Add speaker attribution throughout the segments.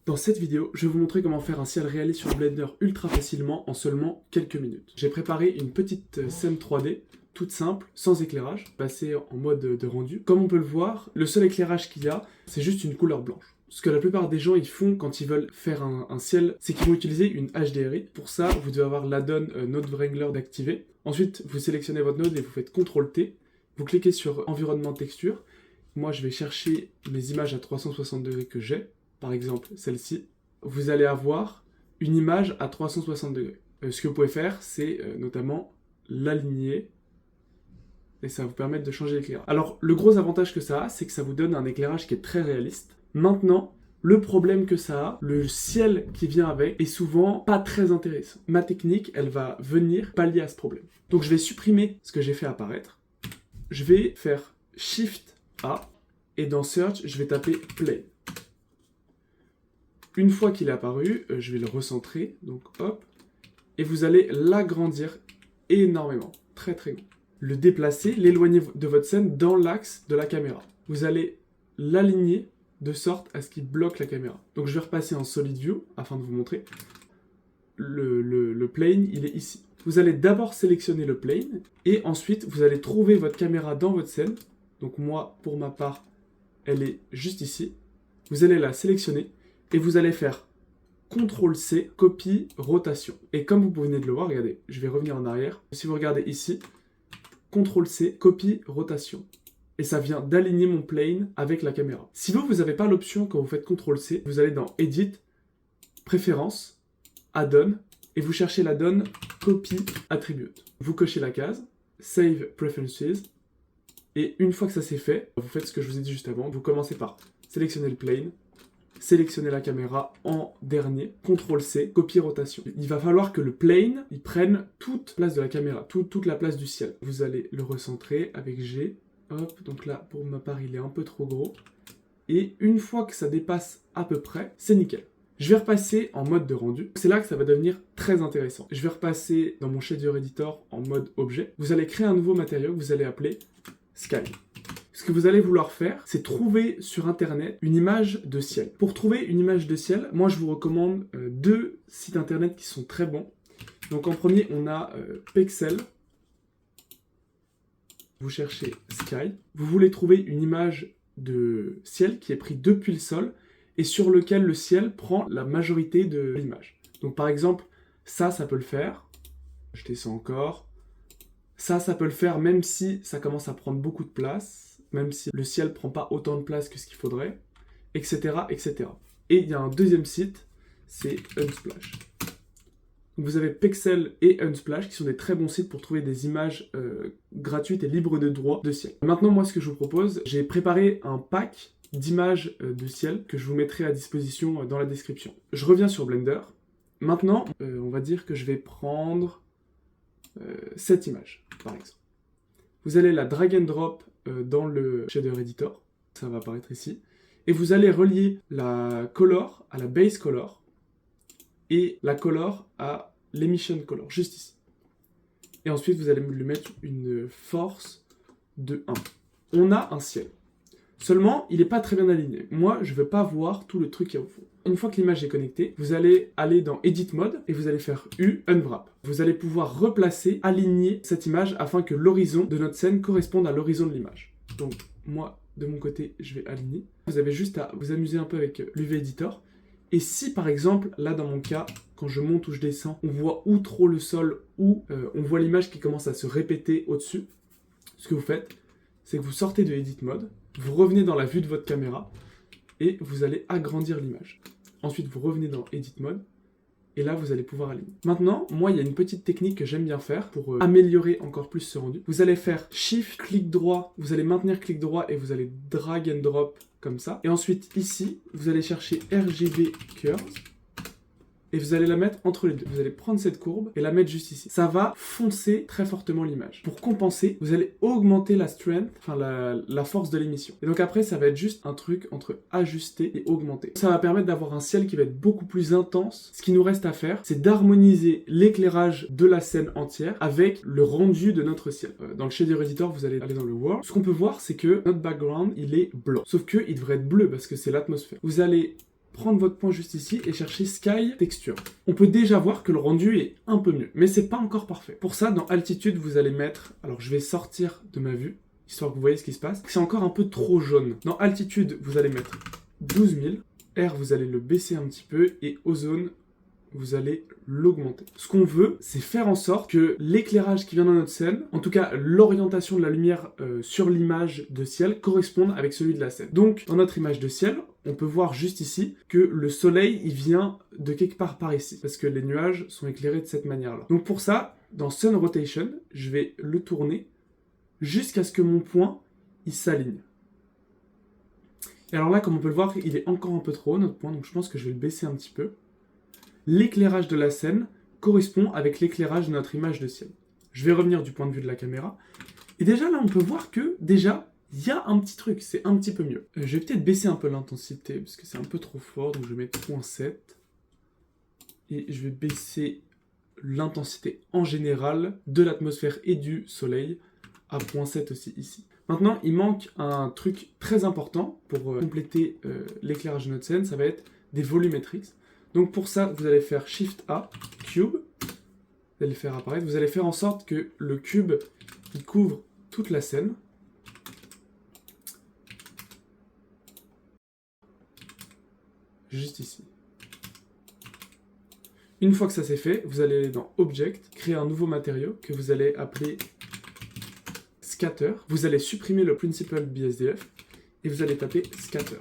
Speaker 1: Dans cette vidéo, je vais vous montrer comment faire un ciel réaliste sur Blender ultra facilement en seulement quelques minutes. J'ai préparé une petite scène 3D, toute simple, sans éclairage, passée en mode de rendu. Comme on peut le voir, le seul éclairage qu'il y a, c'est juste une couleur blanche. Ce que la plupart des gens ils font quand ils veulent faire un ciel, c'est qu'ils vont utiliser une HDRI. Pour ça, vous devez avoir l'add-on Node Wrangler d'activer. Ensuite, vous sélectionnez votre node et vous faites CTRL-T. Vous cliquez sur Environnement Texture. Moi, je vais chercher mes images à 360 degrés que j'ai. Par exemple, celle-ci. Vous allez avoir une image à 360 degrés. Ce que vous pouvez faire, c'est notamment l'aligner. Et ça va vous permettre de changer l'éclairage. Alors, le gros avantage que ça a, c'est que ça vous donne un éclairage qui est très réaliste. Maintenant, le problème que ça a, le ciel qui vient avec, est souvent pas très intéressant. Ma technique, elle va venir pallier à ce problème. Donc, je vais supprimer ce que j'ai fait apparaître. Je vais faire Shift A, et dans Search, je vais taper Plane. Une fois qu'il est apparu, je vais le recentrer, donc hop, et vous allez l'agrandir énormément, très très grand. Le déplacer, l'éloigner de votre scène dans l'axe de la caméra. Vous allez l'aligner de sorte à ce qu'il bloque la caméra. Donc je vais repasser en Solid View, afin de vous montrer. Le plane, il est ici. Vous allez d'abord sélectionner le plane, et ensuite vous allez trouver votre caméra dans votre scène. Donc moi, pour ma part, elle est juste ici. Vous allez la sélectionner, et vous allez faire CTRL-C, copie, rotation. Et comme vous venez de le voir, regardez, je vais revenir en arrière. Si vous regardez ici, CTRL-C, copie, rotation. Et ça vient d'aligner mon plane avec la caméra. Si vous n'avez pas l'option quand vous faites CTRL-C, vous allez dans Edit, Préférences, Add-on, et vous cherchez l'add-on Copy Attribute. Vous cochez la case, Save Preferences, et une fois que ça c'est fait, vous faites ce que je vous ai dit juste avant. Vous commencez par sélectionner le plane, sélectionnez la caméra en dernier, CTRL-C, copier rotation. Il va falloir que le plane, il prenne toute place de la caméra, toute la place du ciel. Vous allez le recentrer avec G, hop, donc là, pour ma part, il est un peu trop gros. Et une fois que ça dépasse à peu près, c'est nickel. Je vais repasser en mode de rendu. C'est là que ça va devenir très intéressant. Je vais repasser dans mon Shader Editor en mode objet. Vous allez créer un nouveau matériau que vous allez appeler Sky. Ce que vous allez vouloir faire, c'est trouver sur internet une image de ciel. Pour trouver une image de ciel, moi je vous recommande deux sites internet qui sont très bons. Donc en premier, on a Pexel. Vous cherchez Sky. Vous voulez trouver une image de ciel qui est prise depuis le sol et sur lequel le ciel prend la majorité de l'image. Donc par exemple, ça peut le faire. Je descends encore. Ça peut le faire même si ça commence à prendre beaucoup de place, même si le ciel prend pas autant de place que ce qu'il faudrait, etc., etc. Et il y a un deuxième site, c'est Unsplash. Donc vous avez Pexel et Unsplash qui sont des très bons sites pour trouver des images gratuites et libres de droit de ciel. Maintenant, moi, ce que je vous propose, j'ai préparé un pack d'images de ciel que je vous mettrai à disposition dans la description. Je reviens sur Blender. Maintenant, on va dire que je vais prendre cette image, par exemple. Vous allez la drag and drop dans le shader editor, ça va apparaître ici, et vous allez relier la color à la base color et la color à l'emission color, juste ici. Et ensuite, vous allez lui mettre une force de 1. On a un ciel. Seulement, il n'est pas très bien aligné. Moi, je ne veux pas voir tout le truc qu'il y a au fond. Une fois que l'image est connectée, vous allez aller dans Edit Mode et vous allez faire U, Unwrap. Vous allez pouvoir replacer, aligner cette image afin que l'horizon de notre scène corresponde à l'horizon de l'image. Donc, moi, de mon côté, je vais aligner. Vous avez juste à vous amuser un peu avec l'UV Editor. Et si, par exemple, là, dans mon cas, quand je monte ou je descends, on voit ou trop le sol ou on voit l'image qui commence à se répéter au-dessus, ce que vous faites, c'est que vous sortez de Edit Mode, vous revenez dans la vue de votre caméra et vous allez agrandir l'image. Ensuite, vous revenez dans Edit Mode et là, vous allez pouvoir aligner. Maintenant, moi, il y a une petite technique que j'aime bien faire pour améliorer encore plus ce rendu. Vous allez faire Shift, clic droit, vous allez maintenir clic droit et vous allez drag and drop comme ça. Et ensuite, ici, vous allez chercher RGB Curves et vous allez la mettre entre les deux. Vous allez prendre cette courbe et la mettre juste ici. Ça va foncer très fortement l'image. Pour compenser, vous allez augmenter la strength, enfin la force de l'émission. Et donc après, ça va être juste un truc entre ajuster et augmenter. Ça va permettre d'avoir un ciel qui va être beaucoup plus intense. Ce qui nous reste à faire, c'est d'harmoniser l'éclairage de la scène entière avec le rendu de notre ciel. Dans le shader editor, vous allez aller dans le world. Ce qu'on peut voir, c'est que notre background, il est blanc. Sauf que il devrait être bleu parce que c'est l'atmosphère. Vous allez prendre votre point juste ici et chercher Sky Texture. On peut déjà voir que le rendu est un peu mieux, mais c'est pas encore parfait. Pour ça, dans Altitude, vous allez mettre... Alors, je vais sortir de ma vue, histoire que vous voyez ce qui se passe. C'est encore un peu trop jaune. Dans Altitude, vous allez mettre 12 000. R, vous allez le baisser un petit peu. Et Ozone, vous allez l'augmenter. Ce qu'on veut, c'est faire en sorte que l'éclairage qui vient dans notre scène, en tout cas l'orientation de la lumière sur l'image de ciel, corresponde avec celui de la scène. Donc, dans notre image de ciel, on peut voir juste ici que le soleil, il vient de quelque part par ici, parce que les nuages sont éclairés de cette manière-là. Donc pour ça, dans Sun Rotation, je vais le tourner jusqu'à ce que mon point, il s'aligne. Et alors là, comme on peut le voir, il est encore un peu trop haut, notre point, donc je pense que je vais le baisser un petit peu. L'éclairage de la scène correspond avec l'éclairage de notre image de ciel. Je vais revenir du point de vue de la caméra. Et déjà là, on peut voir que, déjà, il y a un petit truc, c'est un petit peu mieux. Je vais peut-être baisser un peu l'intensité, parce que c'est un peu trop fort, donc je vais mettre 0.7. Et je vais baisser l'intensité en général de l'atmosphère et du soleil à 0.7 aussi ici. Maintenant, il manque un truc très important pour compléter l'éclairage de notre scène, ça va être des volumétriques. Donc pour ça, vous allez faire Shift A, Cube, vous allez le faire apparaître, vous allez faire en sorte que le cube, il couvre toute la scène. Juste ici. Une fois que ça c'est fait, vous allez aller dans Object, créer un nouveau matériau que vous allez appeler Scatter. Vous allez supprimer le Principal BSDF et vous allez taper Scatter.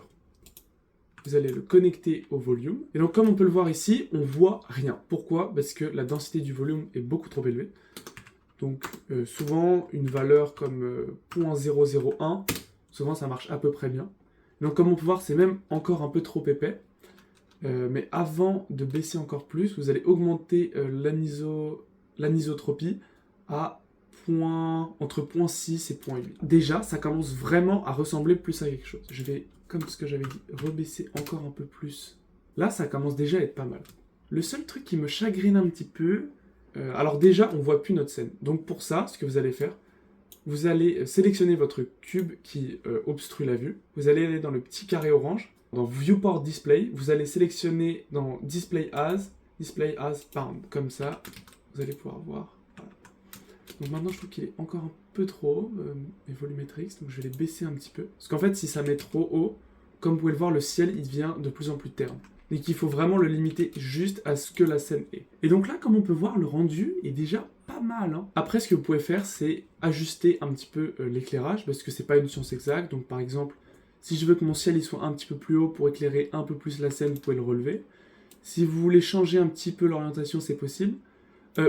Speaker 1: Vous allez le connecter au volume. Et donc comme on peut le voir ici, on voit rien. Pourquoi? Parce que la densité du volume est beaucoup trop élevée. Donc souvent une valeur comme 0.001, souvent ça marche à peu près bien. Donc comme on peut voir, c'est même encore un peu trop épais. Mais avant de baisser encore plus, vous allez augmenter l'anisotropie à entre 0.6 et 0.8. Déjà, ça commence vraiment à ressembler plus à quelque chose. Je vais, comme ce que j'avais dit, rebaisser encore un peu plus. Là, ça commence déjà à être pas mal. Le seul truc qui me chagrine un petit peu... alors déjà, on voit plus notre scène. Donc pour ça, ce que vous allez faire, vous allez sélectionner votre cube qui obstrue la vue. Vous allez aller dans le petit carré orange. Dans Viewport Display, vous allez sélectionner dans Display As Bound. Comme ça, vous allez pouvoir voir. Voilà. Donc maintenant, je trouve qu'il est encore un peu trop haut, mes volumétriques, donc je vais les baisser un petit peu. Parce qu'en fait, si ça met trop haut, comme vous pouvez le voir, le ciel, il devient de plus en plus terne. Donc il faut vraiment le limiter juste à ce que la scène est. Et donc là, comme on peut voir, le rendu est déjà pas mal. Hein. Après, ce que vous pouvez faire, c'est ajuster un petit peu l'éclairage, parce que c'est pas une science exacte. Donc par exemple, si je veux que mon ciel il soit un petit peu plus haut pour éclairer un peu plus la scène, vous pouvez le relever. Si vous voulez changer un petit peu l'orientation, c'est possible.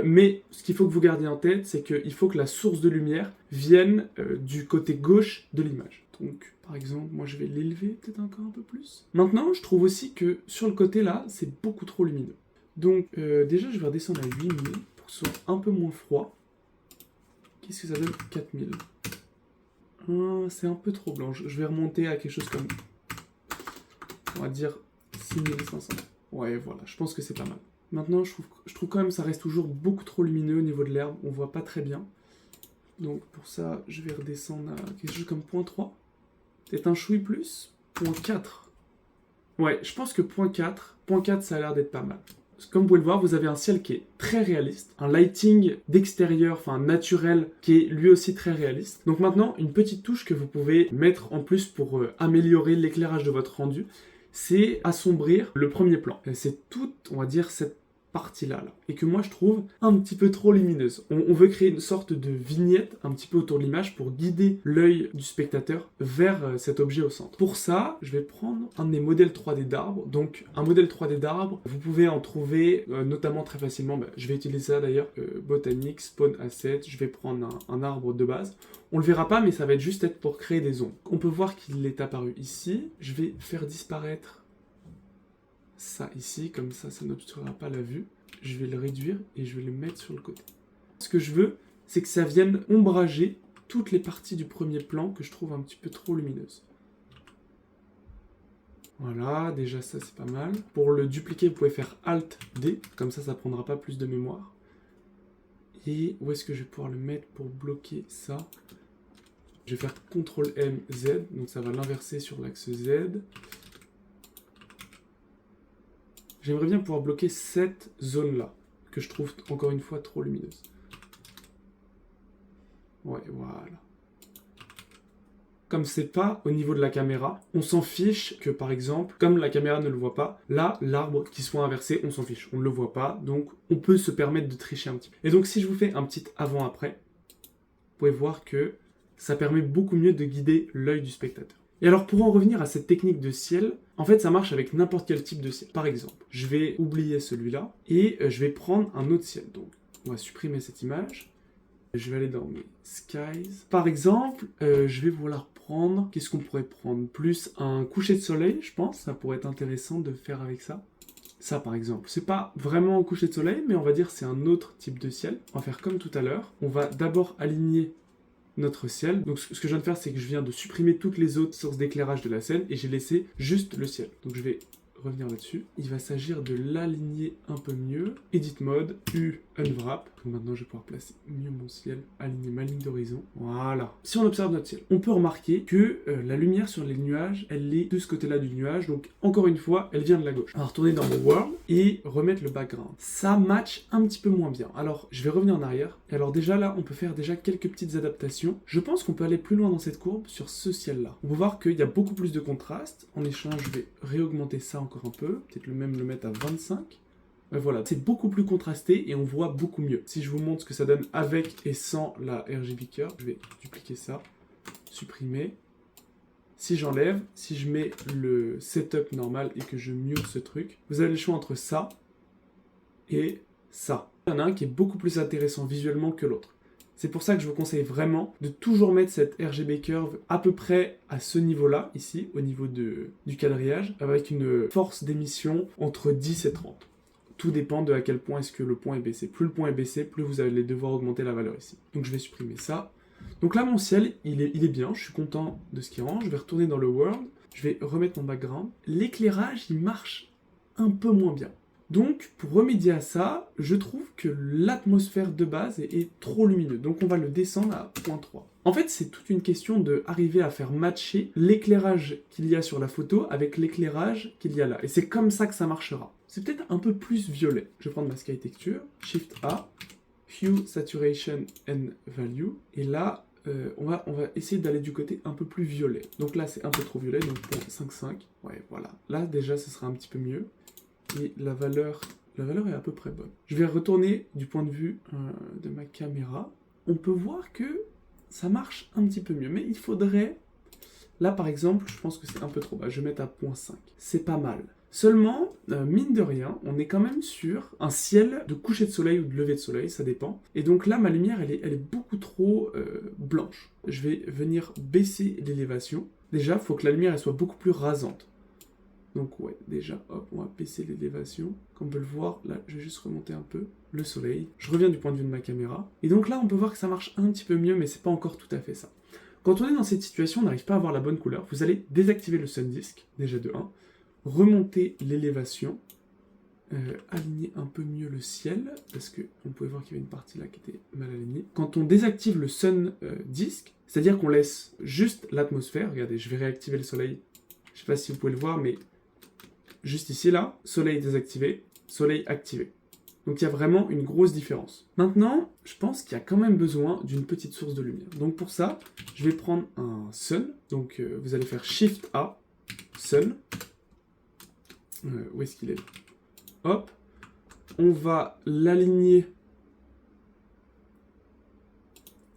Speaker 1: Mais ce qu'il faut que vous gardiez en tête, c'est qu'il faut que la source de lumière vienne du côté gauche de l'image. Donc, par exemple, moi je vais l'élever peut-être encore un peu plus. Maintenant, je trouve aussi que sur le côté là, c'est beaucoup trop lumineux. Donc, déjà, je vais redescendre à 8000 pour que ce soit un peu moins froid. Qu'est-ce que ça donne? 4000. C'est un peu trop blanc. Je vais remonter à quelque chose comme... on va dire 6500. Ouais, voilà, je pense que c'est pas mal. Maintenant, je trouve quand même que ça reste toujours beaucoup trop lumineux au niveau de l'herbe. On voit pas très bien. Donc pour ça, je vais redescendre à quelque chose comme 0.3. Peut-être un chouï plus. 0.4. Ouais, je pense que 0.4, ça a l'air d'être pas mal. Comme vous pouvez le voir, vous avez un ciel qui est très réaliste, un lighting d'extérieur, enfin naturel, qui est lui aussi très réaliste. Donc maintenant, une petite touche que vous pouvez mettre en plus pour améliorer l'éclairage de votre rendu, c'est assombrir le premier plan. C'est toute, on va dire, cette partie-là, et que moi je trouve un petit peu trop lumineuse. On veut créer une sorte de vignette un petit peu autour de l'image pour guider l'œil du spectateur vers cet objet au centre. Pour ça, je vais prendre un des modèles 3D d'arbres. Donc un modèle 3D d'arbre, vous pouvez en trouver notamment très facilement, je vais utiliser ça d'ailleurs, Botanic, Spawn Asset, je vais prendre un arbre de base. On le verra pas, mais ça va être juste être pour créer des ombres. On peut voir qu'il est apparu ici. Je vais faire disparaître ça ici, comme ça n'obstruera pas la vue. Je vais le réduire et je vais le mettre sur le côté. Ce que je veux, c'est que ça vienne ombrager toutes les parties du premier plan que je trouve un petit peu trop lumineuses. Voilà, déjà ça c'est pas mal. Pour le dupliquer, vous pouvez faire Alt-D, comme ça prendra pas plus de mémoire. Et où est-ce que je vais pouvoir le mettre pour bloquer ça? Je vais faire CTRL-M, Z, donc ça va l'inverser sur l'axe Z. j'aimerais bien pouvoir bloquer cette zone-là, que je trouve encore une fois trop lumineuse. Ouais, voilà. Comme c'est pas au niveau de la caméra, on s'en fiche que par exemple, comme la caméra ne le voit pas, là, l'arbre qui soit inversé, on s'en fiche, on ne le voit pas, donc on peut se permettre de tricher un petit peu. Et donc si je vous fais un petit avant-après, vous pouvez voir que ça permet beaucoup mieux de guider l'œil du spectateur. Et alors pour en revenir à cette technique de ciel, en fait ça marche avec n'importe quel type de ciel. Par exemple, je vais oublier celui-là et je vais prendre un autre ciel. Donc on va supprimer cette image. Je vais aller dans mes skies. Par exemple, je vais vouloir prendre... Qu'est-ce qu'on pourrait prendre? Plus un coucher de soleil, je pense. Ça pourrait être intéressant de faire avec ça. Ça, par exemple. C'est pas vraiment un coucher de soleil, mais on va dire c'est un autre type de ciel. On va faire comme tout à l'heure. On va d'abord aligner notre ciel. Donc ce que je viens de faire, c'est que je viens de supprimer toutes les autres sources d'éclairage de la scène et j'ai laissé juste le ciel. Donc je vais revenir là-dessus. Il va s'agir de l'aligner un peu mieux. Edit mode, U, unwrap. Donc maintenant je vais pouvoir placer mieux mon ciel, aligner ma ligne d'horizon. Voilà. Si on observe notre ciel, on peut remarquer que la lumière sur les nuages, elle est de ce côté-là du nuage. Donc encore une fois, elle vient de la gauche. On va retourner dans mon world et remettre le background. Ça match un petit peu moins bien. Alors je vais revenir en arrière. Et alors déjà là, on peut faire déjà quelques petites adaptations. Je pense qu'on peut aller plus loin dans cette courbe sur ce ciel-là. On peut voir qu'il y a beaucoup plus de contraste. En échange, je vais réaugmenter ça encore un peu. Peut-être même le mettre à 25. Voilà, c'est beaucoup plus contrasté et on voit beaucoup mieux. Si je vous montre ce que ça donne avec et sans la RGB Curve, je vais dupliquer ça, supprimer. Si j'enlève, si je mets le setup normal et que je mute ce truc, vous avez le choix entre ça et ça. Il y en a un qui est beaucoup plus intéressant visuellement que l'autre. C'est pour ça que je vous conseille vraiment de toujours mettre cette RGB Curve à peu près à ce niveau-là, ici, au niveau du quadrillage, avec une force d'émission entre 10 et 30. Tout dépend de à quel point est-ce que le point est baissé. Plus le point est baissé, plus vous allez devoir augmenter la valeur ici. Donc je vais supprimer ça. Donc là, mon ciel, il est bien, je suis content de ce qu'il rend. Je vais retourner dans le world, je vais remettre mon background. L'éclairage, il marche un peu moins bien. Donc, pour remédier à ça, je trouve que l'atmosphère de base est trop lumineuse. Donc on va le descendre à 0.3. En fait, c'est toute une question d'arriver à faire matcher l'éclairage qu'il y a sur la photo avec l'éclairage qu'il y a là. Et c'est comme ça que ça marchera. C'est peut-être un peu plus violet. Je vais prendre ma Sky Texture, Shift A, Hue, Saturation and Value. Et là, on va essayer d'aller du côté un peu plus violet. Donc là, c'est un peu trop violet, donc 0.55. Ouais, voilà. Là, déjà, ce sera un petit peu mieux. Et la valeur est à peu près bonne. Je vais retourner du point de vue de ma caméra. On peut voir que ça marche un petit peu mieux, mais il faudrait... Là, par exemple, je pense que c'est un peu trop bas. Je vais mettre à 0.5. C'est pas mal. Seulement, mine de rien, on est quand même sur un ciel de coucher de soleil ou de lever de soleil, ça dépend. Et donc là, ma lumière, elle est beaucoup trop blanche. Je vais venir baisser l'élévation. Déjà, il faut que la lumière elle soit beaucoup plus rasante. Donc ouais, déjà, hop, on va baisser l'élévation. Comme on peut le voir, là, je vais juste remonter un peu le soleil. Je reviens du point de vue de ma caméra. Et donc là, on peut voir que ça marche un petit peu mieux, mais c'est pas encore tout à fait ça. Quand on est dans cette situation, on n'arrive pas à avoir la bonne couleur. Vous allez désactiver le Sun Disk, déjà de 1. Remonter l'élévation. Aligner un peu mieux le ciel, parce qu'on pouvait voir qu'il y avait une partie là qui était mal alignée. Quand on désactive le Sun Disk, c'est-à-dire qu'on laisse juste l'atmosphère. Regardez, je vais réactiver le soleil. Je sais pas si vous pouvez le voir, mais... Juste ici, là, soleil désactivé, soleil activé. Donc il y a vraiment une grosse différence. Maintenant, je pense qu'il y a quand même besoin d'une petite source de lumière. Donc pour ça, je vais prendre un sun. Donc vous allez faire Shift A, sun. Où est-ce qu'il est? Hop. On va l'aligner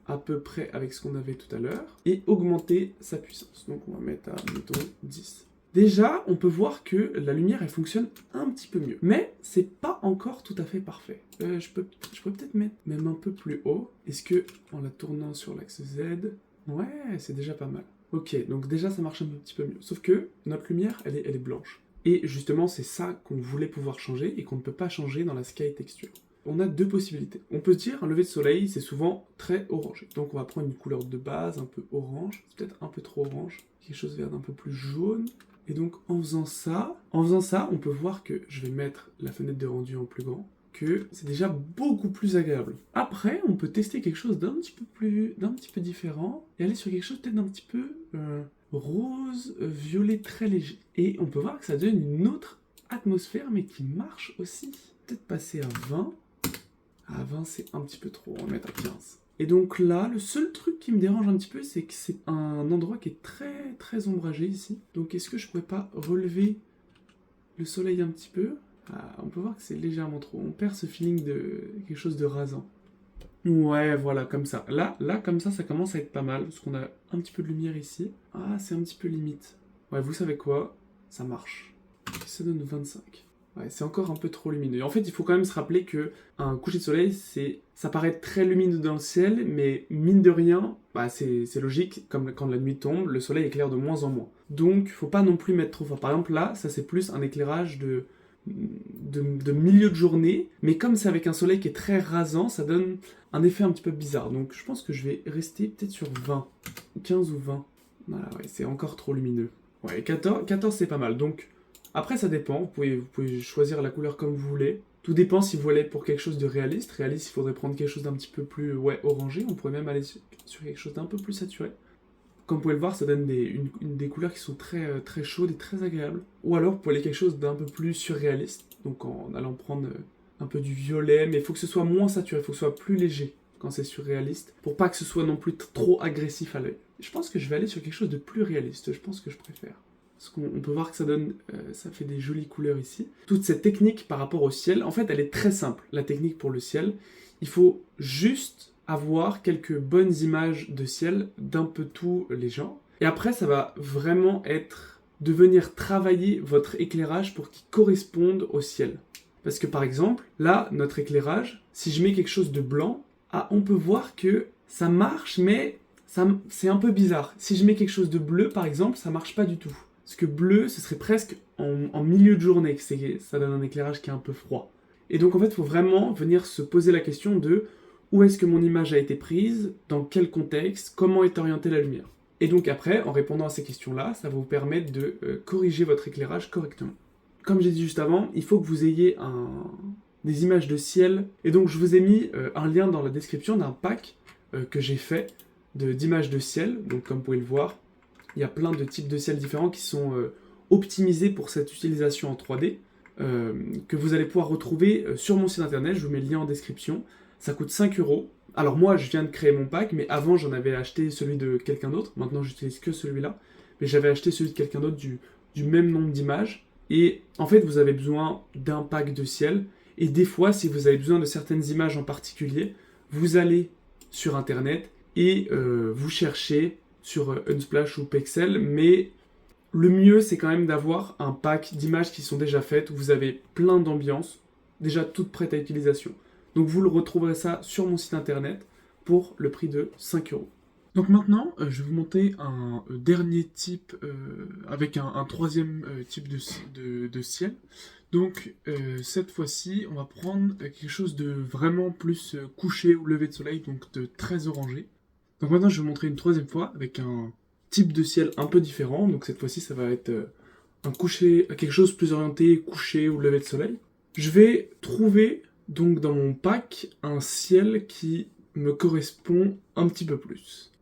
Speaker 1: à peu près avec ce qu'on avait tout à l'heure. Et augmenter sa puissance. Donc on va mettre à, mettons, 10. Déjà, on peut voir que la lumière, elle fonctionne un petit peu mieux. Mais c'est pas encore tout à fait parfait. Je peux peut-être mettre même un peu plus haut. Est-ce que, en la tournant sur l'axe Z... Ouais, c'est déjà pas mal. Ok, donc déjà, ça marche un petit peu mieux. Sauf que notre lumière, elle est blanche. Et justement, c'est ça qu'on voulait pouvoir changer et qu'on ne peut pas changer dans la Sky Texture. On a deux possibilités. On peut se dire, un lever de soleil, c'est souvent très orangé. Donc on va prendre une couleur de base, un peu orange. C'est peut-être un peu trop orange. Quelque chose vers d'un peu plus jaune. Et donc en faisant ça, on peut voir que je vais mettre la fenêtre de rendu en plus grand, que c'est déjà beaucoup plus agréable. Après, on peut tester quelque chose d'un petit peu différent, et aller sur quelque chose peut-être d'un petit peu rose, violet très léger. Et on peut voir que ça donne une autre atmosphère, mais qui marche aussi. Peut-être passer à 20. À 20, c'est un petit peu trop, on va mettre à 15. Et donc là, le seul truc qui me dérange un petit peu, c'est que c'est un endroit qui est très très ombragé ici. Donc est-ce que je pourrais pas relever le soleil un petit peu? On peut voir que c'est légèrement trop. On perd ce feeling de quelque chose de rasant. Ouais, voilà, comme ça. Là, comme ça commence à être pas mal, parce qu'on a un petit peu de lumière ici. Ah, c'est un petit peu limite. Ouais, vous savez quoi? Ça marche. Ça donne 25. Ouais, c'est encore un peu trop lumineux. En fait, il faut quand même se rappeler que un coucher de soleil, ça paraît très lumineux dans le ciel, mais mine de rien, bah, c'est logique, comme quand la nuit tombe, le soleil éclaire de moins en moins. Donc, faut pas non plus mettre trop fort. Par exemple, là, ça c'est plus un éclairage de milieu de journée, mais comme c'est avec un soleil qui est très rasant, ça donne un effet un petit peu bizarre. Donc, je pense que je vais rester peut-être sur 20, 15 ou 20. Voilà, ouais, c'est encore trop lumineux. Ouais, 14 c'est pas mal. Donc, après, ça dépend. Vous pouvez choisir la couleur comme vous voulez. Tout dépend si vous voulez pour quelque chose de réaliste. Réaliste, il faudrait prendre quelque chose d'un petit peu plus orangé. On pourrait même aller sur quelque chose d'un peu plus saturé. Comme vous pouvez le voir, ça donne des couleurs qui sont très, très chaudes et très agréables. Ou alors, vous pouvez aller quelque chose d'un peu plus surréaliste. Donc, en allant prendre un peu du violet. Mais il faut que ce soit moins saturé. Il faut que ce soit plus léger quand c'est surréaliste. Pour pas que ce soit non plus trop agressif à l'œil. Je pense que je vais aller sur quelque chose de plus réaliste. Je pense que je préfère. Parce qu'on peut voir que ça donne, ça fait des jolies couleurs ici. Toute cette technique par rapport au ciel, en fait, elle est très simple, la technique pour le ciel. Il faut juste avoir quelques bonnes images de ciel d'un peu tous les genres. Et après, ça va vraiment être de venir travailler votre éclairage pour qu'il corresponde au ciel. Parce que par exemple, là, notre éclairage, si je mets quelque chose de blanc, on peut voir que ça marche, mais c'est un peu bizarre. Si je mets quelque chose de bleu, par exemple, ça marche pas du tout. Parce que bleu, ce serait presque en milieu de journée, que ça donne un éclairage qui est un peu froid. Et donc en fait, il faut vraiment venir se poser la question de où est-ce que mon image a été prise, dans quel contexte, comment est orientée la lumière. Et donc après, en répondant à ces questions-là, ça va vous permettre de corriger votre éclairage correctement. Comme j'ai dit juste avant, il faut que vous ayez des images de ciel. Et donc je vous ai mis un lien dans la description d'un pack que j'ai fait d'images de ciel. Donc comme vous pouvez le voir, il y a plein de types de ciel différents qui sont optimisés pour cette utilisation en 3D, que vous allez pouvoir retrouver sur mon site internet. Je vous mets le lien en description. Ça coûte 5 €. Alors moi, je viens de créer mon pack, mais avant, j'en avais acheté celui de quelqu'un d'autre. Maintenant, j'utilise que celui-là. Mais j'avais acheté celui de quelqu'un d'autre du même nombre d'images. Et en fait, vous avez besoin d'un pack de ciel. Et des fois, si vous avez besoin de certaines images en particulier, vous allez sur internet et vous cherchez sur Unsplash ou Pexel, mais le mieux c'est quand même d'avoir un pack d'images qui sont déjà faites, où vous avez plein d'ambiances, déjà toutes prêtes à utilisation. Donc vous le retrouverez ça sur mon site internet pour le prix de 5 €. Donc maintenant, je vais vous montrer un dernier type, avec un troisième type de ciel. Donc cette fois-ci, on va prendre quelque chose de vraiment plus couché ou lever de soleil, donc de très orangé. Donc maintenant, je vais vous montrer une troisième fois avec un type de ciel un peu différent. Donc cette fois-ci, ça va être quelque chose plus orienté coucher ou lever de soleil. Je vais trouver donc dans mon pack un ciel qui me correspond un petit peu plus.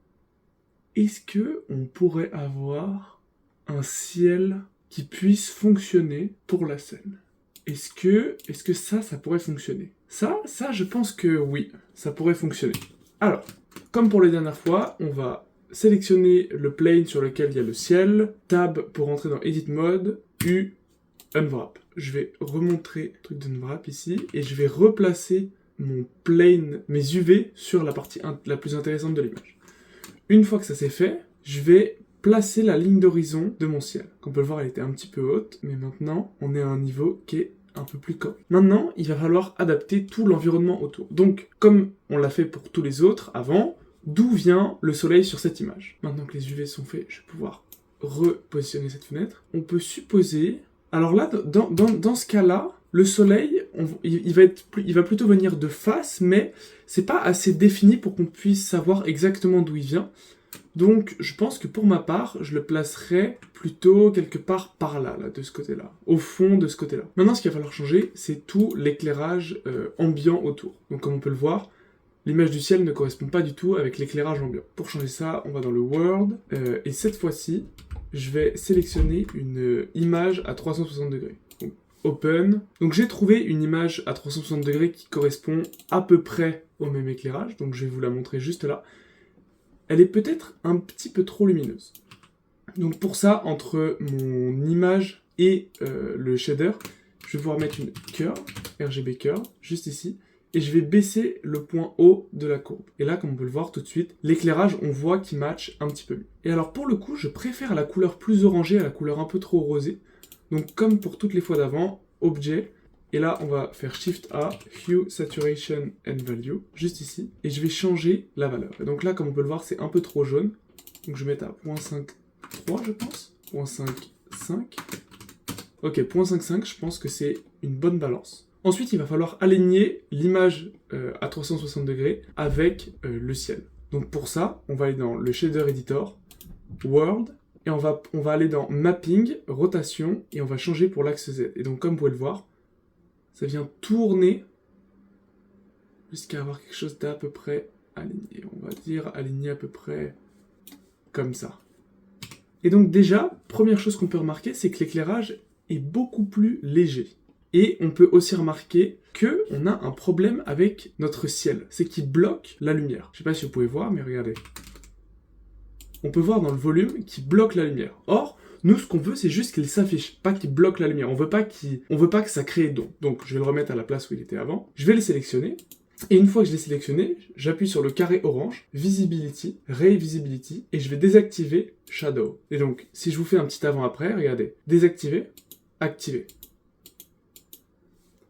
Speaker 1: Est-ce que on pourrait avoir un ciel qui puisse fonctionner pour la scène? Est-ce que ça pourrait fonctionner? Ça, je pense que oui, ça pourrait fonctionner. Alors, comme pour les dernières fois, on va sélectionner le plane sur lequel il y a le ciel, tab pour entrer dans Edit Mode, U, Unwrap. Je vais remontrer le truc d'Unwrap ici, et je vais replacer mon plane, mes UV, sur la partie la plus intéressante de l'image. Une fois que ça c'est fait, je vais placer la ligne d'horizon de mon ciel. Comme on peut le voir, elle était un petit peu haute, mais maintenant, on est à un niveau qui est un peu plus correct. Maintenant, il va falloir adapter tout l'environnement autour. Donc, comme on l'a fait pour tous les autres avant, d'où vient le soleil sur cette image? Maintenant que les UV sont faits, je vais pouvoir repositionner cette fenêtre. On peut supposer... Alors là, dans ce cas-là, le soleil, il va plutôt venir de face, mais c'est pas assez défini pour qu'on puisse savoir exactement d'où il vient. Donc, je pense que pour ma part, je le placerai plutôt quelque part par là, de ce côté-là, au fond de ce côté-là. Maintenant, ce qu'il va falloir changer, c'est tout l'éclairage ambiant autour. Donc, comme on peut le voir, l'image du ciel ne correspond pas du tout avec l'éclairage ambiant. Pour changer ça, on va dans le World, et cette fois-ci, je vais sélectionner une image à 360 degrés. Donc, Open. Donc j'ai trouvé une image à 360 degrés qui correspond à peu près au même éclairage, donc je vais vous la montrer juste là. Elle est peut-être un petit peu trop lumineuse. Donc pour ça, entre mon image et le shader, je vais pouvoir mettre une curve, RGB curve, juste ici, et je vais baisser le point haut de la courbe. Et là, comme on peut le voir tout de suite, l'éclairage, on voit qu'il match un petit peu mieux. Et alors pour le coup, je préfère la couleur plus orangée à la couleur un peu trop rosée. Donc comme pour toutes les fois d'avant, Objet, et là on va faire Shift A, Hue, Saturation and Value, juste ici, et je vais changer la valeur. Et donc là, comme on peut le voir, c'est un peu trop jaune, donc je vais mettre à 0.53 je pense, 0.55, ok, 0.55, je pense que c'est une bonne balance. Ensuite, il va falloir aligner l'image à 360 degrés avec le ciel. Donc pour ça, on va aller dans le Shader Editor, World, et on va aller dans Mapping, Rotation, et on va changer pour l'axe Z. Et donc comme vous pouvez le voir, ça vient tourner jusqu'à avoir quelque chose d'à peu près aligné. On va dire aligné à peu près comme ça. Et donc déjà, première chose qu'on peut remarquer, c'est que l'éclairage est beaucoup plus léger. Et on peut aussi remarquer qu'on a un problème avec notre ciel. C'est qu'il bloque la lumière. Je ne sais pas si vous pouvez voir, mais regardez. On peut voir dans le volume qu'il bloque la lumière. Or, nous, ce qu'on veut, c'est juste qu'il s'affiche, pas qu'il bloque la lumière. On veut pas que ça crée d'ombre. Donc, je vais le remettre à la place où il était avant. Je vais le sélectionner. Et une fois que je l'ai sélectionné, j'appuie sur le carré orange, Visibility, Ray Visibility, et je vais désactiver Shadow. Et donc, si je vous fais un petit avant-après, regardez. Désactiver, activer.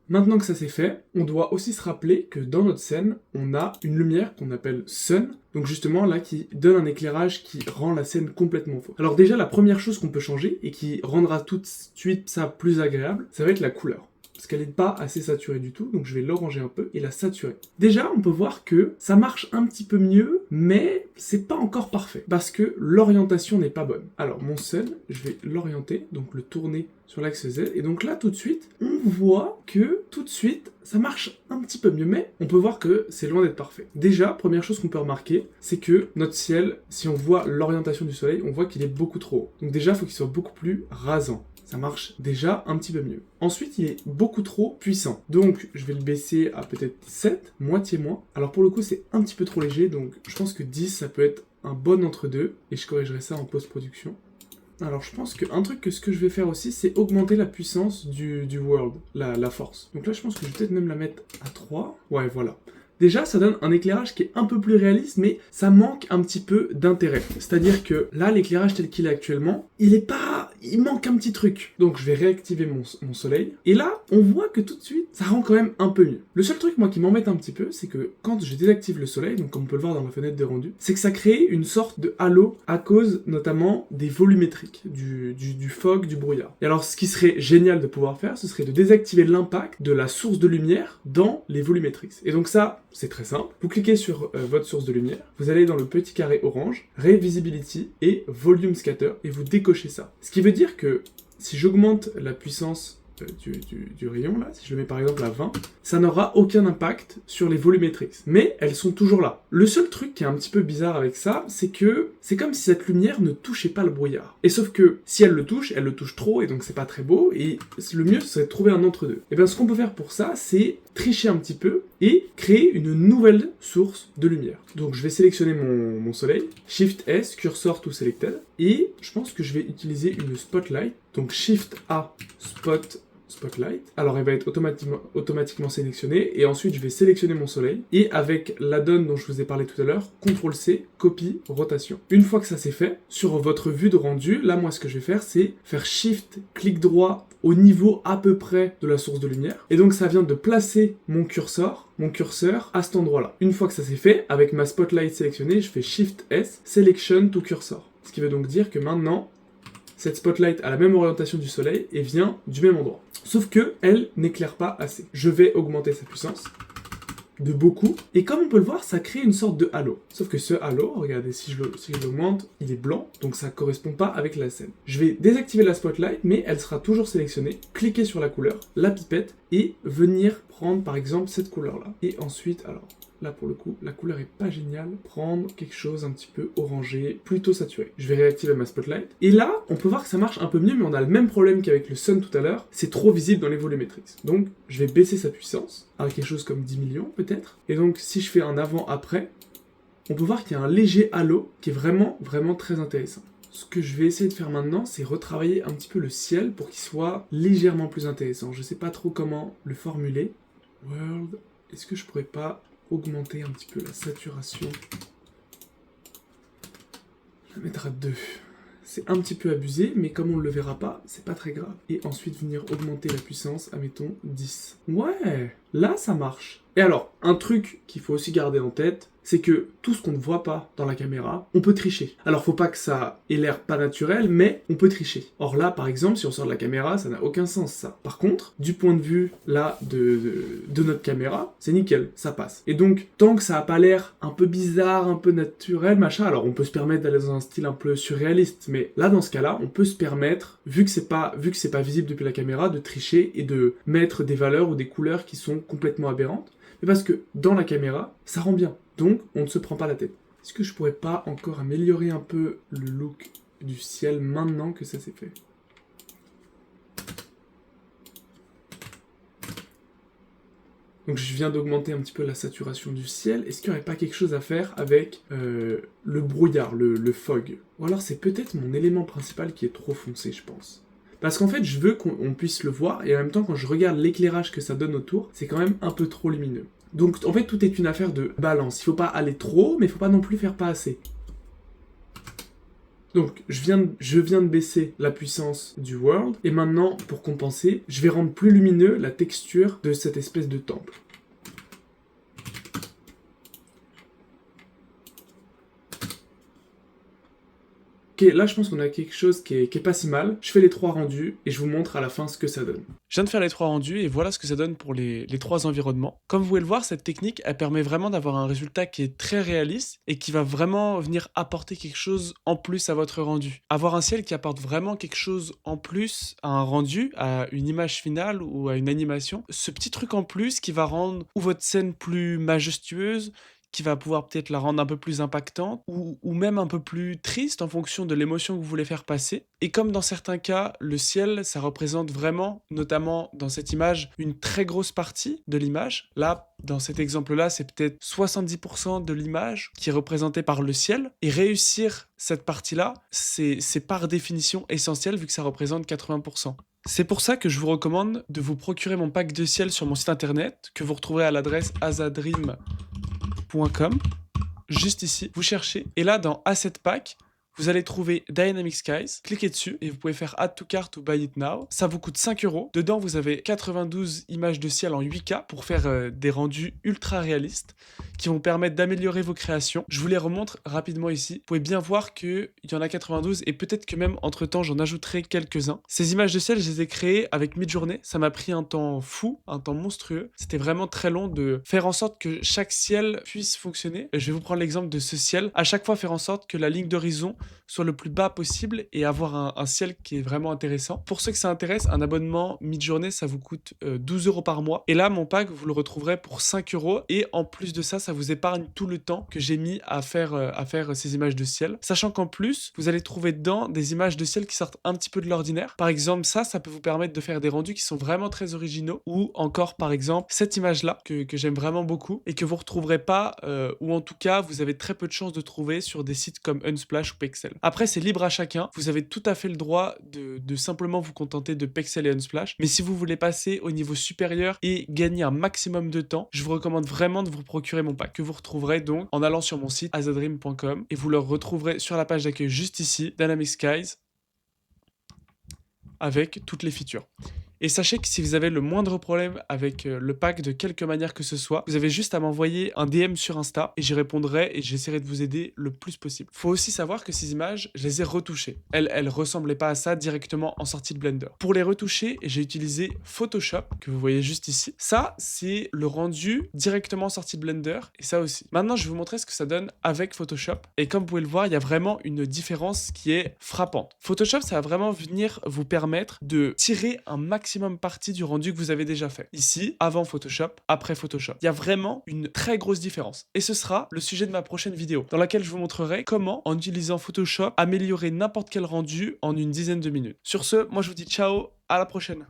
Speaker 1: Maintenant que ça c'est fait, on doit aussi se rappeler que dans notre scène, on a une lumière qu'on appelle Sun, donc justement là qui donne un éclairage qui rend la scène complètement fauve. Alors déjà la première chose qu'on peut changer et qui rendra tout de suite ça plus agréable, ça va être la couleur. Parce qu'elle n'est pas assez saturée du tout, donc je vais l'oranger un peu et la saturer. Déjà, on peut voir que ça marche un petit peu mieux, mais c'est pas encore parfait, parce que l'orientation n'est pas bonne. Alors, mon Sun, je vais l'orienter, donc le tourner sur l'axe Z, et donc là, tout de suite, on voit que, tout de suite, ça marche un petit peu mieux, mais on peut voir que c'est loin d'être parfait. Déjà, première chose qu'on peut remarquer, c'est que notre ciel, si on voit l'orientation du soleil, on voit qu'il est beaucoup trop haut. Donc déjà, il faut qu'il soit beaucoup plus rasant. Ça marche déjà un petit peu mieux. Ensuite, il est beaucoup trop puissant. Donc, je vais le baisser à peut-être 7, moitié moins. Alors pour le coup, c'est un petit peu trop léger, donc je pense que 10, ça peut être un bon entre-deux. Et je corrigerai ça en post-production. Alors je pense qu'un truc que ce que je vais faire aussi, c'est augmenter la puissance du world, la force. Donc là, je pense que je vais peut-être même la mettre à 3. Ouais, voilà. Déjà, ça donne un éclairage qui est un peu plus réaliste, mais ça manque un petit peu d'intérêt. C'est-à-dire que là, l'éclairage tel qu'il est actuellement, il manque un petit truc. Donc, je vais réactiver mon soleil. Et là, on voit que tout de suite, ça rend quand même un peu mieux. Le seul truc, moi, qui m'embête un petit peu, c'est que quand je désactive le soleil, donc comme on peut le voir dans la fenêtre de rendu, c'est que ça crée une sorte de halo à cause notamment des volumétriques, du fog, du brouillard. Et alors, ce qui serait génial de pouvoir faire, ce serait de désactiver l'impact de la source de lumière dans les volumétriques. Et donc ça, c'est très simple. Vous cliquez sur votre source de lumière, vous allez dans le petit carré orange, Ray Visibility et Volume Scatter, et vous décochez ça. Ce qui veut dire que si j'augmente la puissance du rayon, là, si je le mets par exemple à 20, ça n'aura aucun impact sur les volumétriques. Mais elles sont toujours là. Le seul truc qui est un petit peu bizarre avec ça, c'est que c'est comme si cette lumière ne touchait pas le brouillard. Et sauf que si elle le touche trop, et donc c'est pas très beau, et le mieux ce serait de trouver un entre-deux. Et bien ce qu'on peut faire pour ça, c'est tricher un petit peu et créer une nouvelle source de lumière. Donc je vais sélectionner mon soleil, Shift S, Cursor to Selected, et je pense que je vais utiliser une Spotlight, donc Shift A, Spotlight. Alors, elle va être automatiquement sélectionnée. Et ensuite, je vais sélectionner mon soleil. Et avec l'add-on dont je vous ai parlé tout à l'heure, CTRL-C, copie, rotation. Une fois que ça c'est fait, sur votre vue de rendu, là, moi, ce que je vais faire, c'est faire Shift, clic droit au niveau à peu près de la source de lumière. Et donc, ça vient de placer mon curseur à cet endroit-là. Une fois que ça c'est fait, avec ma Spotlight sélectionnée, je fais Shift S, Selection to Cursor. Ce qui veut donc dire que maintenant, cette spotlight a la même orientation du soleil et vient du même endroit. Sauf que elle n'éclaire pas assez. Je vais augmenter sa puissance de beaucoup. Et comme on peut le voir, ça crée une sorte de halo. Sauf que ce halo, regardez, si je l'augmente, il est blanc, donc ça ne correspond pas avec la scène. Je vais désactiver la spotlight, mais elle sera toujours sélectionnée. Cliquez sur la couleur, la pipette, et venir prendre par exemple cette couleur-là. Et ensuite, alors, là pour le coup, la couleur est pas géniale, prendre quelque chose un petit peu orangé, plutôt saturé. Je vais réactiver ma spotlight. Et là, on peut voir que ça marche un peu mieux, mais on a le même problème qu'avec le sun tout à l'heure, c'est trop visible dans les volumétriques. Donc, je vais baisser sa puissance, à quelque chose comme 10 millions peut-être. Et donc, si je fais un avant-après, on peut voir qu'il y a un léger halo qui est vraiment, vraiment très intéressant. Ce que je vais essayer de faire maintenant, c'est retravailler un petit peu le ciel pour qu'il soit légèrement plus intéressant. Je sais pas trop comment le formuler. World, est-ce que je pourrais pas augmenter un petit peu la saturation? Je vais mettre à 2. C'est un petit peu abusé, mais comme on ne le verra pas, c'est pas très grave. Et ensuite venir augmenter la puissance, admettons 10. Ouais, là ça marche. Et alors, un truc qu'il faut aussi garder en tête, c'est que tout ce qu'on ne voit pas dans la caméra, on peut tricher. Alors faut pas que ça ait l'air pas naturel, mais on peut tricher. Or là, par exemple, si on sort de la caméra, ça n'a aucun sens ça. Par contre, du point de vue là de notre caméra, c'est nickel, ça passe. Et donc, tant que ça a pas l'air un peu bizarre, un peu naturel, machin, alors on peut se permettre d'aller dans un style un peu surréaliste, mais là dans ce cas-là, on peut se permettre, vu que c'est pas visible depuis la caméra, de tricher et de mettre des valeurs ou des couleurs qui sont complètement aberrantes. Mais parce que dans la caméra, ça rend bien. Donc, on ne se prend pas la tête. Est-ce que je pourrais pas encore améliorer un peu le look du ciel maintenant que ça s'est fait? Donc je viens d'augmenter un petit peu la saturation du ciel. Est-ce qu'il n'y aurait pas quelque chose à faire avec le brouillard, le fog? Ou alors c'est peut-être mon élément principal qui est trop foncé, je pense. Parce qu'en fait, je veux qu'on puisse le voir, et en même temps, quand je regarde l'éclairage que ça donne autour, c'est quand même un peu trop lumineux. Donc en fait, tout est une affaire de balance. Il faut pas aller trop haut, mais il faut pas non plus faire pas assez. Donc, je viens de baisser la puissance du world, et maintenant, pour compenser, je vais rendre plus lumineux la texture de cette espèce de temple. Ok, là je pense qu'on a quelque chose qui est pas si mal. Je fais les 3 rendus et je vous montre à la fin ce que ça donne. Je viens de faire les 3 rendus et voilà ce que ça donne pour les 3 environnements. Comme vous pouvez le voir, cette technique, elle permet vraiment d'avoir un résultat qui est très réaliste et qui va vraiment venir apporter quelque chose en plus à votre rendu. Avoir un ciel qui apporte vraiment quelque chose en plus à un rendu, à une image finale ou à une animation, ce petit truc en plus qui va rendre ou votre scène plus majestueuse, qui va pouvoir peut-être la rendre un peu plus impactante ou même un peu plus triste en fonction de l'émotion que vous voulez faire passer. Et comme dans certains cas, le ciel, ça représente vraiment, notamment dans cette image, une très grosse partie de l'image. Là, dans cet exemple-là, c'est peut-être 70% de l'image qui est représentée par le ciel. Et réussir cette partie-là, c'est par définition essentiel vu que ça représente 80%. C'est pour ça que je vous recommande de vous procurer mon pack de ciel sur mon site internet, que vous retrouverez à l'adresse azadream.com, juste ici, vous cherchez, et là dans Asset Pack, vous allez trouver Dynamic Skies, cliquez dessus et vous pouvez faire Add to Cart ou Buy It Now. Ça vous coûte 5 €. Dedans, vous avez 92 images de ciel en 8K pour faire des rendus ultra réalistes qui vont permettre d'améliorer vos créations. Je vous les remontre rapidement ici. Vous pouvez bien voir qu'il y en a 92 et peut-être que même entre temps, j'en ajouterai quelques-uns. Ces images de ciel, je les ai créées avec Midjourney. Ça m'a pris un temps fou, un temps monstrueux. C'était vraiment très long de faire en sorte que chaque ciel puisse fonctionner. Je vais vous prendre l'exemple de ce ciel. À chaque fois, faire en sorte que la ligne d'horizon soit le plus bas possible et avoir un ciel qui est vraiment intéressant. Pour ceux que ça intéresse, un abonnement Midjourney, ça vous coûte 12 € par mois. Et là, mon pack, vous le retrouverez pour 5 € et en plus de ça, ça vous épargne tout le temps que j'ai mis à faire ces images de ciel. Sachant qu'en plus, vous allez trouver dedans des images de ciel qui sortent un petit peu de l'ordinaire. Par exemple, ça peut vous permettre de faire des rendus qui sont vraiment très originaux. Ou encore, par exemple, cette image-là que j'aime vraiment beaucoup et que vous retrouverez pas, ou en tout cas, vous avez très peu de chances de trouver sur des sites comme Unsplash ou Pexel. Après, c'est libre à chacun. Vous avez tout à fait le droit de simplement vous contenter de Pexel et Unsplash. Mais si vous voulez passer au niveau supérieur et gagner un maximum de temps, je vous recommande vraiment de vous procurer mon pack que vous retrouverez donc en allant sur mon site azadream.com et vous le retrouverez sur la page d'accueil juste ici, Dynamic Skies, avec toutes les features. Et sachez que si vous avez le moindre problème avec le pack de quelque manière que ce soit, vous avez juste à m'envoyer un DM sur Insta et j'y répondrai et j'essaierai de vous aider le plus possible. Faut aussi savoir que ces images, je les ai retouchées. Elles ressemblaient pas à ça directement en sortie de Blender. Pour les retoucher, j'ai utilisé Photoshop, que vous voyez juste ici. Ça, c'est le rendu directement en sortie de Blender et ça aussi. Maintenant, je vais vous montrer ce que ça donne avec Photoshop. Et comme vous pouvez le voir, il y a vraiment une différence qui est frappante. Photoshop, ça va vraiment venir vous permettre de tirer un maximum maximum partie du rendu que vous avez déjà fait. Ici, avant Photoshop, après Photoshop. Il y a vraiment une très grosse différence. Et ce sera le sujet de ma prochaine vidéo, dans laquelle je vous montrerai comment, en utilisant Photoshop, améliorer n'importe quel rendu en une dizaine de minutes. Sur ce, moi je vous dis ciao, à la prochaine.